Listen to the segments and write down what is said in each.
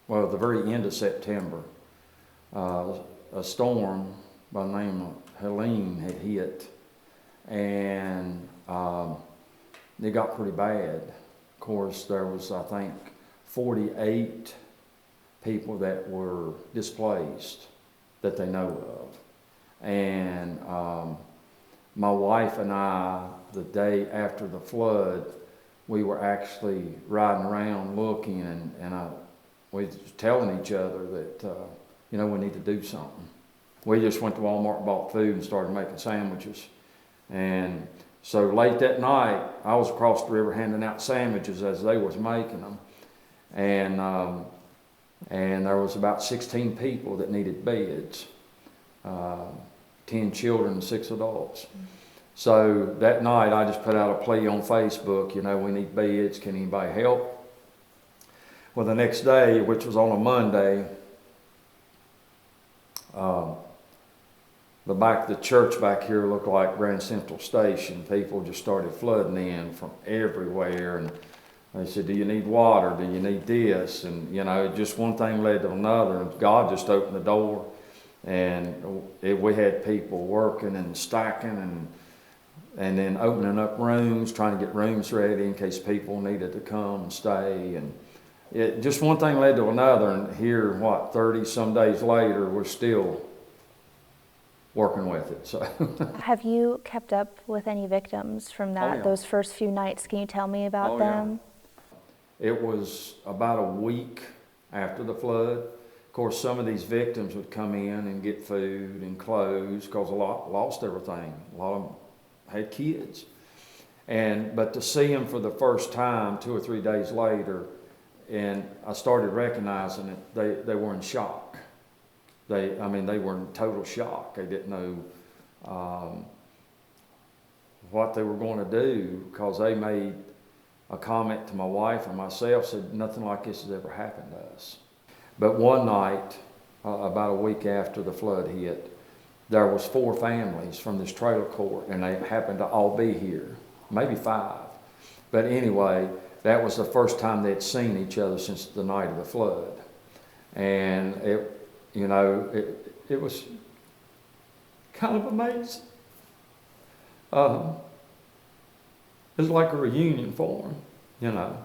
well, the very end of September, a storm by the name of Helene had hit, and it got pretty bad. Of course, there was, I think, 48 people that were displaced that they know of. And my wife and I, the day after the flood, we were actually riding around looking, and we were telling each other that, we need to do something. We just went to Walmart, bought food, and started making sandwiches. And so late that night, I was across the river handing out sandwiches as they was making them. And there was about 16 people that needed beds, 10 children and 6 adults. So that night I just put out a plea on Facebook, we need beds, can anybody help? Well, the next day, which was on a Monday, the back of the church back here looked like Grand Central Station. People just started flooding in from everywhere, and they said, do you need water? Do you need this? And, just one thing led to another, and God just opened the door, and we had people working and stacking and then opening up rooms, trying to get rooms ready in case people needed to come and stay. And just one thing led to another, and here, 30 some days later, we're still working with it. So, have you kept up with any victims from that? Oh, yeah. Those first few nights? Can you tell me about them? Yeah. It was about a week after the flood. Of course, some of these victims would come in and get food and clothes because a lot lost everything. A lot of them had kids, but to see them for the first time 2 or 3 days later, and I started recognizing it. They were in shock. They were in total shock. They didn't know what they were going to do, because they made a comment to my wife and myself, said nothing like this has ever happened to us. But one night, about a week after the flood hit, there was 4 families from this trailer court, and they happened to all be here, maybe 5. But anyway, that was the first time they'd seen each other since the night of the flood. And it was kind of amazing. It was like a reunion for them,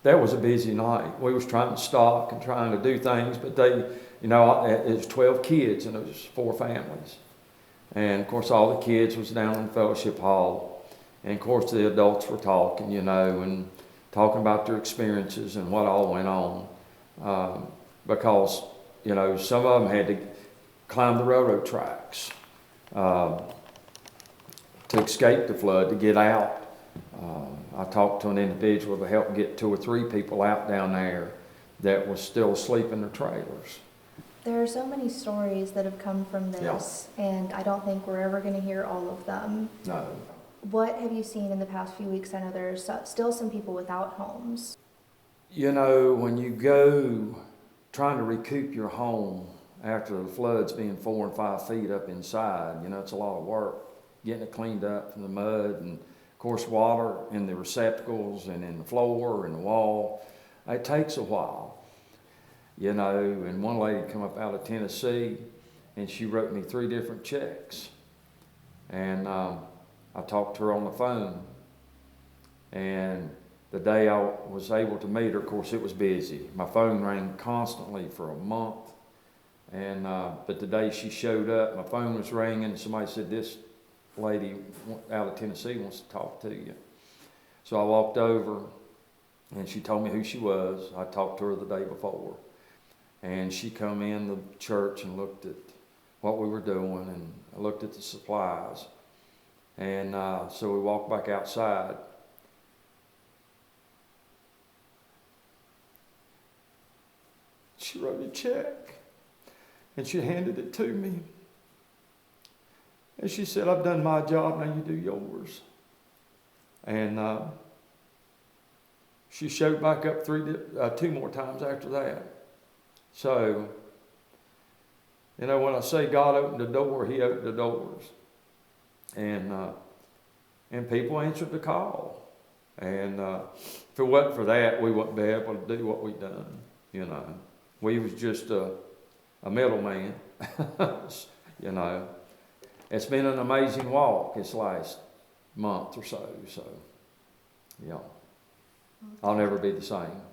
That was a busy night. We was trying to stock and trying to do things, but it was 12 kids and it was 4 families. And of course all the kids was down in the fellowship hall. And of course the adults were talking, and talking about their experiences and what all went on. Because, some of them had to climb the railroad tracks to escape the flood, to get out. I talked to an individual to help get 2 or 3 people out down there that was still asleep in their trailers. There are so many stories that have come from this, and I don't think we're ever going to hear all of them. No. What have you seen in the past few weeks? I know there's still some people without homes. When you go trying to recoup your home after the floods being 4 and 5 feet up inside, it's a lot of work getting it cleaned up from the mud, and of course water in the receptacles and in the floor and the wall. It takes a while, and one lady come up out of Tennessee and she wrote me 3 different checks, and I talked to her on the phone, and the day I was able to meet her, of course, it was busy. My phone rang constantly for a month, and but the day she showed up, my phone was ringing, and somebody said, this lady out of Tennessee wants to talk to you. So I walked over, and she told me who she was. I talked to her the day before, and she come in the church and looked at what we were doing, and I looked at the supplies. And so we walked back outside. She wrote a check, and she handed it to me. And she said, I've done my job, now you do yours. And she showed back up 2 more times after that. So, when I say God opened the door, He opened the doors. And people answered the call. And if it wasn't for that, we wouldn't be able to do what we done, you know. We was just a middleman, you know. It's been an amazing walk this last month or so, yeah. I'll never be the same.